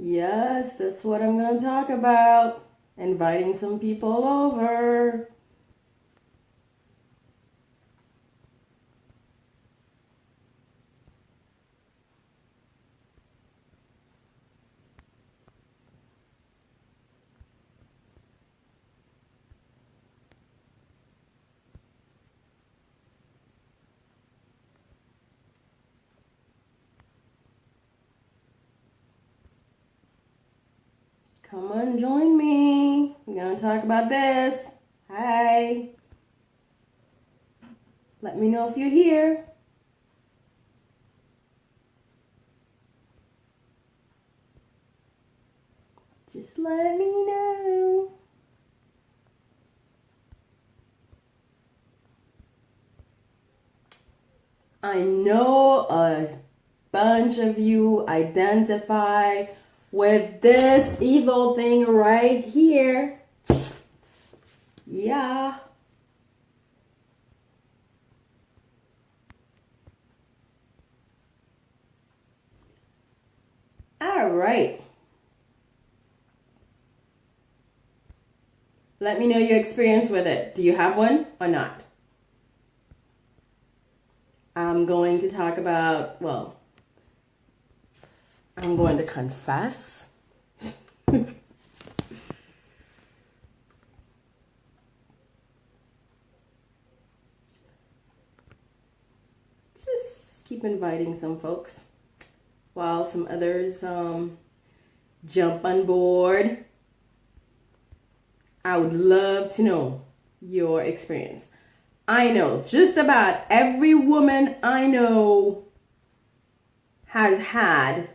Yes, that's what I'm going to talk about. Inviting some people over. Come on, join me. We're going to talk about this. Hi. Let me know if you're here. Just let me know. I know a bunch of you identify with this evil thing right here. Yeah. All right. Let me know your experience with it. Do you have one or not? I'm going to talk about, well, I'm going to confess. Just keep inviting some folks while some others jump on board. I would love to know your experience. I know just about every woman I know has had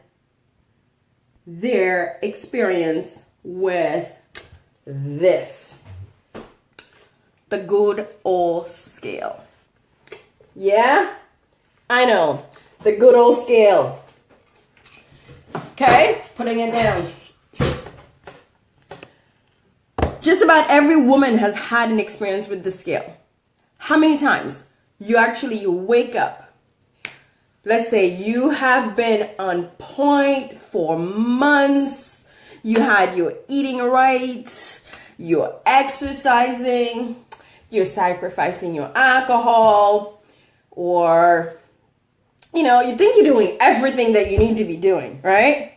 their experience with this. The good old scale. Yeah? I know. The good old scale. Okay? Putting it down. Just about every woman has had an experience with the scale. How many times you wake up? Let's say you have been on point for months. You had your eating right. You're exercising. You're sacrificing your alcohol. Or, you think you're doing everything that you need to be doing, right?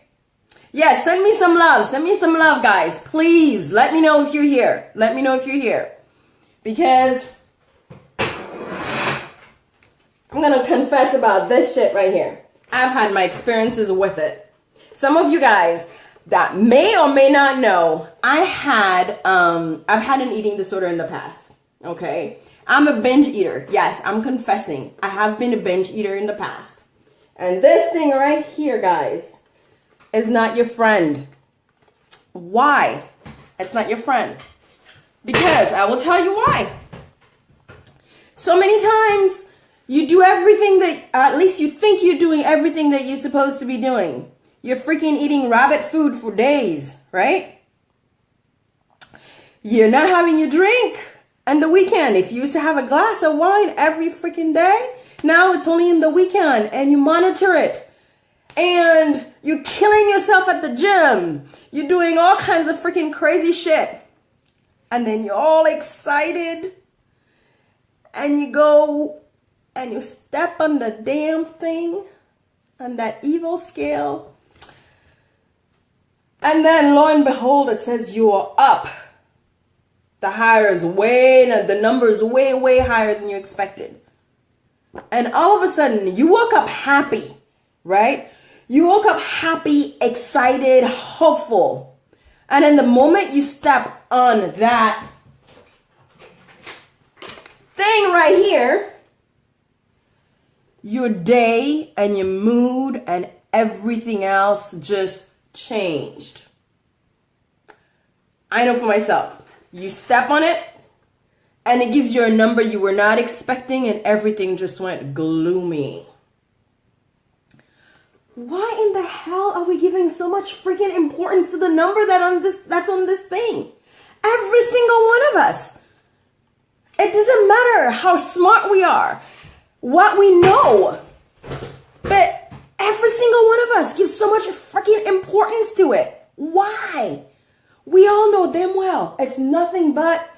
Yeah, send me some love. Send me some love, guys. Please, let me know if you're here. Let me know if you're here. Because I'm going to confess about this shit right here. I've had my experiences with it. Some of you guys that may or may not know, I've had an eating disorder in the past. Okay? I'm a binge eater. Yes, I'm confessing. I have been a binge eater in the past. And this thing right here, guys, is not your friend. Why? It's not your friend. Because I will tell you why. So many times you do everything that, at least you think you're doing everything that you're supposed to be doing. You're freaking eating rabbit food for days, right? You're not having your drink on the weekend. If you used to have a glass of wine every freaking day, now it's only in the weekend and you monitor it. And you're killing yourself at the gym. You're doing all kinds of freaking crazy shit. And then you're all excited. And you go and you step on the damn thing, on that evil scale. And then lo and behold, it says you are up. The number is way, way higher than you expected. And all of a sudden, you woke up happy, right? You woke up happy, excited, hopeful. And in the moment you step on that thing right here, your day and your mood and everything else just changed. I know for myself. You step on it and it gives you a number you were not expecting and everything just went gloomy. Why in the hell are we giving so much freaking importance to the number that's on this thing? Every single one of us. It doesn't matter how smart we are, what we know, but every every single one of us gives so much freaking importance to it. Why? We all know damn well it's nothing but,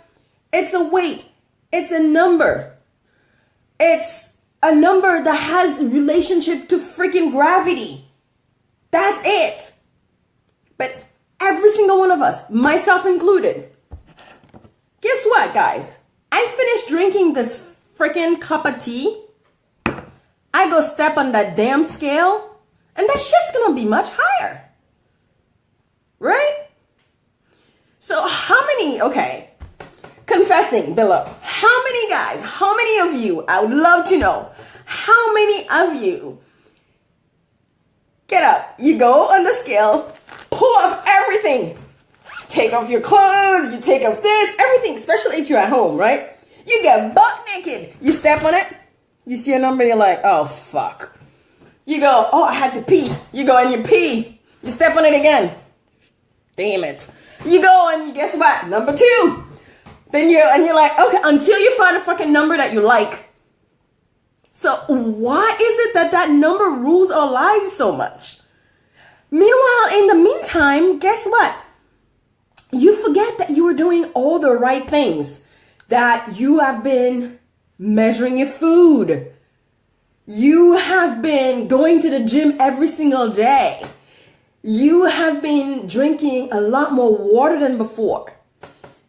it's a weight. It's a number. It's a number that has relationship to freaking gravity. That's it. But every single one of us, myself included, guess what, guys? I finished drinking this freaking cup of tea. I go step on that damn scale, and that shit's gonna be much higher. Right? So how many, okay, confessing below, how many guys, how many of you, I would love to know, how many of you get up, you go on the scale, pull off everything, take off your clothes, you take off this, everything, especially if you're at home, right? You get butt naked, you step on it, you see a number, you're like, oh fuck. You go, oh, I had to pee. You go and you pee. You step on it again. Damn it. You go and you guess what? Number 2. Then you're like, okay, until you find a fucking number that you like. So why is it that that number rules our lives so much? Meanwhile, in the meantime, guess what? You forget that you were doing all the right things. That you have been measuring your food. You have been going to the gym every single day. You have been drinking a lot more water than before.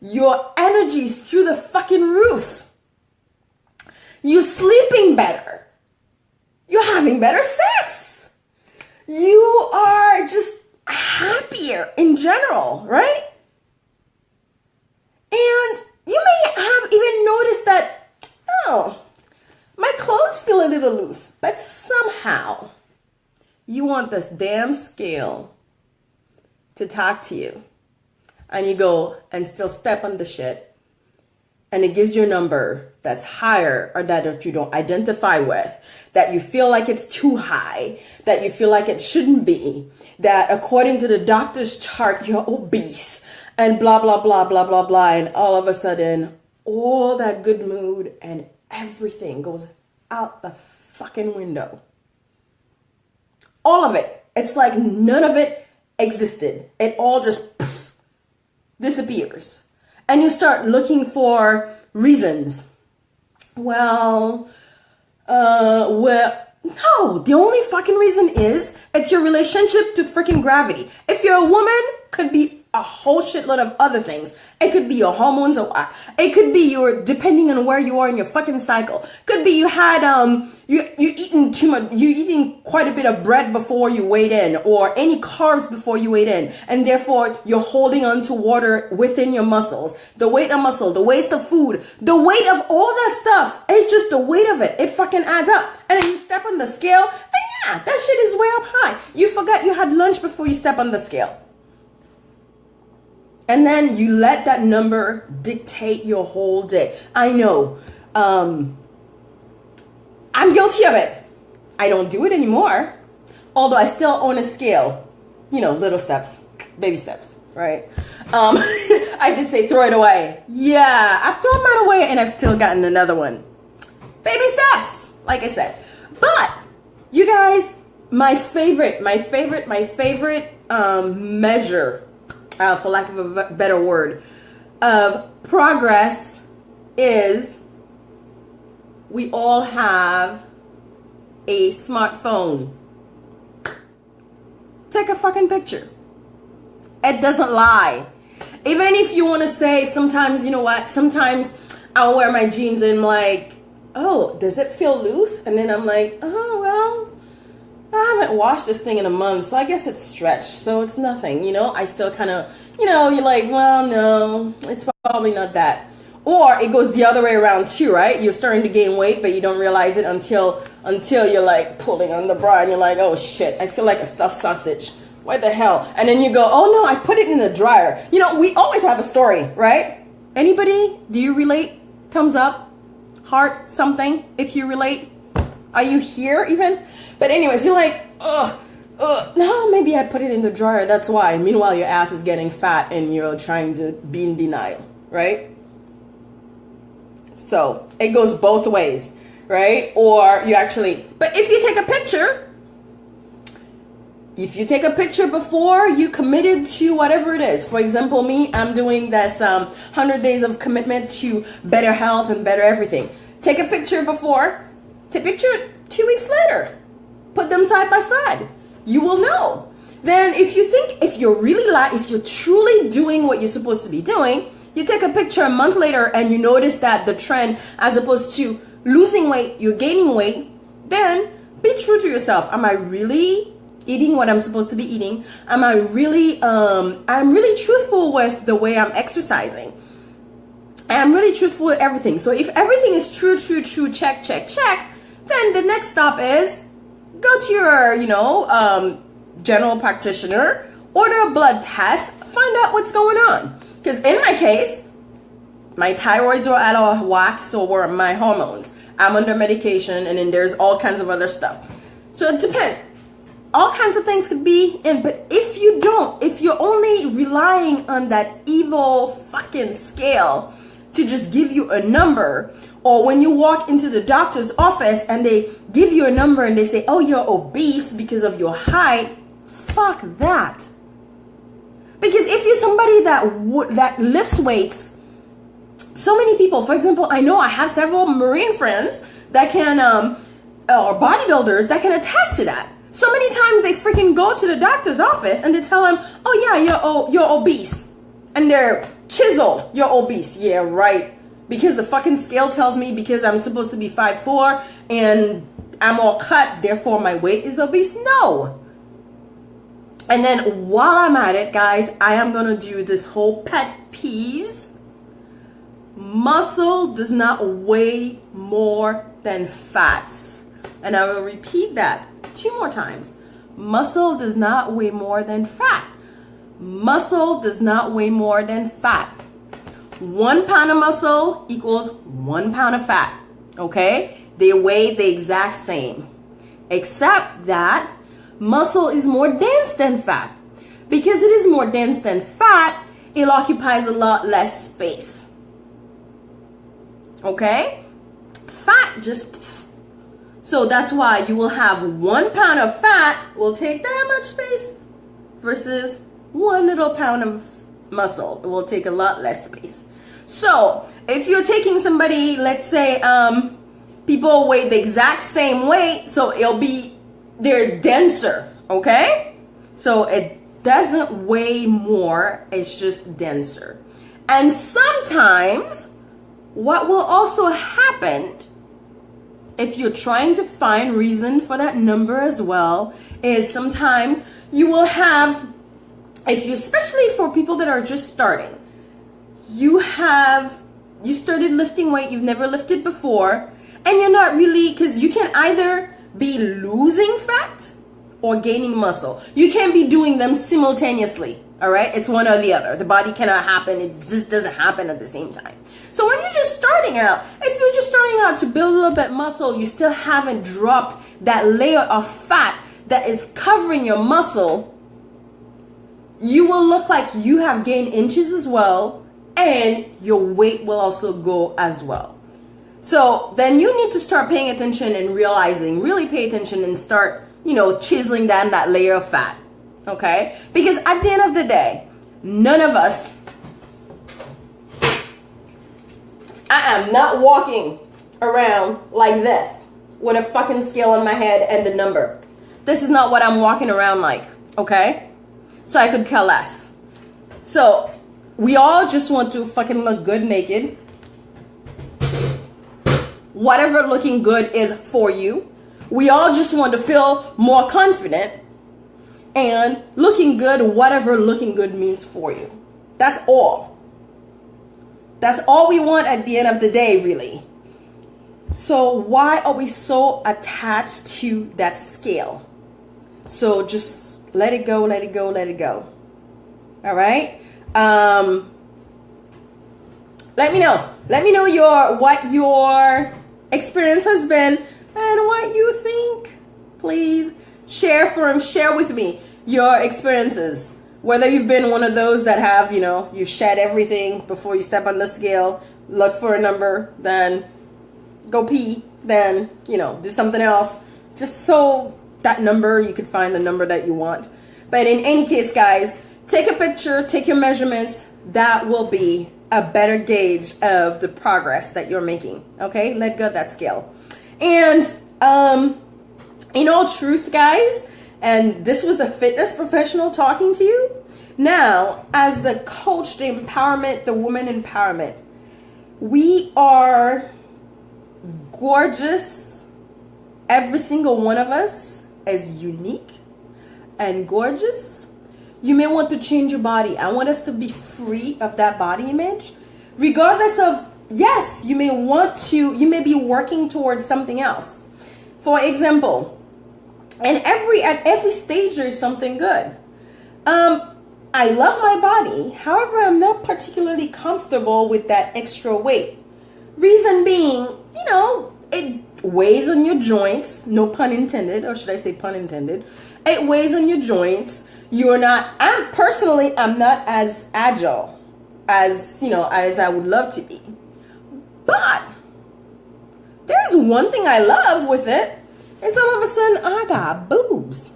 Your energy's through the fucking roof. You're sleeping better. You're having better sex. You are just happier in general, right? And you may have even noticed that, oh, my clothes feel a little loose, but somehow you want this damn scale to talk to you. And you go and still step on the shit. And it gives you a number that's higher or that you don't identify with, that you feel like it's too high, that you feel like it shouldn't be, that according to the doctor's chart, you're obese and blah, blah, blah, blah, blah, blah. And all of a sudden, all that good mood and everything goes out the fucking window. All of it. It's like none of it existed. It all just poof, disappears. And you start looking for reasons. Well, no, the only fucking reason is it's your relationship to freaking gravity. If you're a woman, could be a whole shitload of other things. It could be your hormones or whack. It could be your, depending on where you are in your fucking cycle. Could be you had, you eating too much, you eating quite a bit of bread before you weighed in, or any carbs before you weighed in, and therefore you're holding on to water within your muscles. The weight of muscle, the waste of food, the weight of all that stuff. It's just the weight of it. It fucking adds up. And then you step on the scale, and yeah, that shit is way up high. You forgot you had lunch before you step on the scale. And then you let that number dictate your whole day. I know. I'm guilty of it. I don't do it anymore. Although I still own a scale. You know, little steps, baby steps, right? I did say throw it away. Yeah, I've thrown mine away and I've still gotten another one. Baby steps, like I said. But you guys, my favorite measure, for lack of a better word, of progress is we all have a smartphone. Take a fucking picture. It doesn't lie. Even if you want to say sometimes, you know what, sometimes I'll wear my jeans and I'm like, oh, does it feel loose? And then I'm like, oh, well, I haven't washed this thing in a month, so I guess it's stretched, so it's nothing, you know? I still kind of, you know, you're like, well, no, it's probably not that. Or it goes the other way around too, right? You're starting to gain weight, but you don't realize it until you're like pulling on the bra and you're like, oh shit, I feel like a stuffed sausage. What the hell? And then you go, oh no, I put it in the dryer. You know, we always have a story, right? Anybody? Do you relate? Thumbs up, heart, something, if you relate. Are you here even? But anyways, you're like, no, maybe I put it in the dryer, that's why. Meanwhile, your ass is getting fat and you're trying to be in denial, right? So it goes both ways, right? Or you actually, but if you take a picture If you take a picture before you committed to whatever it is, for example, me, I'm doing this 100 days of commitment to better health and better everything. Take a picture before, take a picture 2 weeks later. Put them side by side. You will know. Then if you think, if you're truly doing what you're supposed to be doing, you take a picture a month later and you notice that the trend, as opposed to losing weight, you're gaining weight, then be true to yourself. Am I really eating what I'm supposed to be eating? Am I really, I'm really truthful with the way I'm exercising. I'm really truthful with everything. So if everything is true, check, then the next stop is go to your, general practitioner, order a blood test, find out what's going on. Because in my case, my thyroids are out of whack, so were my hormones. I'm under medication, and then there's all kinds of other stuff. So it depends. All kinds of things could be in, but if you're only relying on that evil fucking scale to just give you a number, or when you walk into the doctor's office and they give you a number and they say, oh, you're obese because of your height, fuck that. Because if you're somebody that lifts weights, so many people, for example, I know I have several Marine friends that can, or bodybuilders that can attest to that. So many times they freaking go to the doctor's office and they tell them, oh yeah, you're obese. And they're chiseled, you're obese. Yeah, right. Because the fucking scale tells me because I'm supposed to be 5'4" and I'm all cut, therefore my weight is obese. No. And then while I'm at it, guys, I am going to do this whole pet peeves. Muscle does not weigh more than fats. And I will repeat that 2 more times. Muscle does not weigh more than fat. Muscle does not weigh more than fat. 1 pound of muscle equals 1 pound of fat. Okay? They weigh the exact same. Except that muscle is more dense than fat. Because it is more dense than fat, it occupies a lot less space. Okay? Fat just... So that's why you will have 1 pound of fat will take that much space versus 1 little pound of muscle. It will take a lot less space. So if you're taking somebody, let's say people weigh the exact same weight, so they're denser, okay? So it doesn't weigh more, it's just denser. And sometimes what will also happen, if you're trying to find reason for that number as well, is sometimes you will have, especially for people that are just starting, you started lifting weight you've never lifted before, and you're not really, because you can either be losing fat or gaining muscle. You can't be doing them simultaneously, all right? It's one or the other. The body cannot happen. It just doesn't happen at the same time. So when you're just starting out, if you're just starting out to build a little bit muscle, you still haven't dropped that layer of fat that is covering your muscle, you will look like you have gained inches as well, and your weight will also go as well. So then you need to start paying attention and realizing, really pay attention and start, chiseling down that layer of fat, okay? Because at the end of the day, none of us, I am not walking around like this with a fucking scale on my head and the number. This is not what I'm walking around like, okay? So I could care less. So we all just want to fucking look good naked. Whatever looking good is for you. We all just want to feel more confident. And looking good, whatever looking good means for you. That's all. That's all we want at the end of the day, really. So why are we so attached to that scale? So just let it go, let it go, let it go. All right? Let me know. Let me know what your experience has been and what you think. Please share with me your experiences. Whether you've been one of those that have, you shed everything before you step on the scale, look for a number, then go pee, then, do something else. Just so that number, you could find the number that you want. But in any case, guys, take a picture, take your measurements. That will be a better gauge of the progress that you're making. Okay, let go of that scale. And in all truth, guys, and this was the fitness professional talking to you. Now, as the coach, the empowerment, the woman empowerment, we are gorgeous. Every single one of us is unique and gorgeous. You may want to change your body. I want us to be free of that body image. Regardless of, yes, you may be working towards something else. For example, and at every stage there's something good. I love my body. However, I'm not particularly comfortable with that extra weight. Reason being, it weighs on your joints. No pun intended, or should I say pun intended? It weighs on your joints. I'm not as agile as I would love to be. But there's one thing I love with it. Is all of a sudden I got boobs.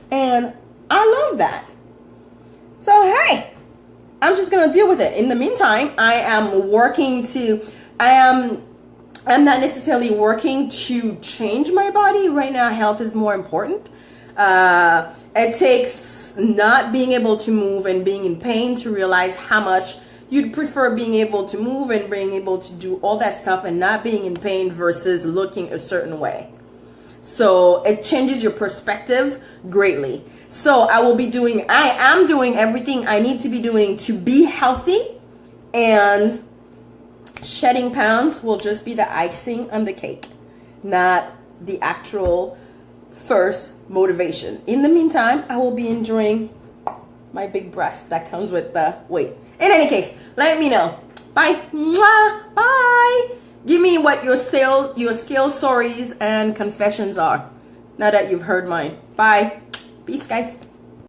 And I love that. So hey, I'm just gonna deal with it. In the meantime, I'm not necessarily working to change my body. Right now, health is more important. It takes not being able to move and being in pain to realize how much you'd prefer being able to move and being able to do all that stuff and not being in pain versus looking a certain way. So it changes your perspective greatly. So I am doing everything I need to be doing to be healthy, and shedding pounds will just be the icing on the cake, not the actual first motivation. In the meantime, I will be enjoying my big breast that comes with the weight. In any case, let me know. Bye. Mwah. Bye. Give me what your scale stories and confessions are, now that you've heard mine. Bye. Peace, guys.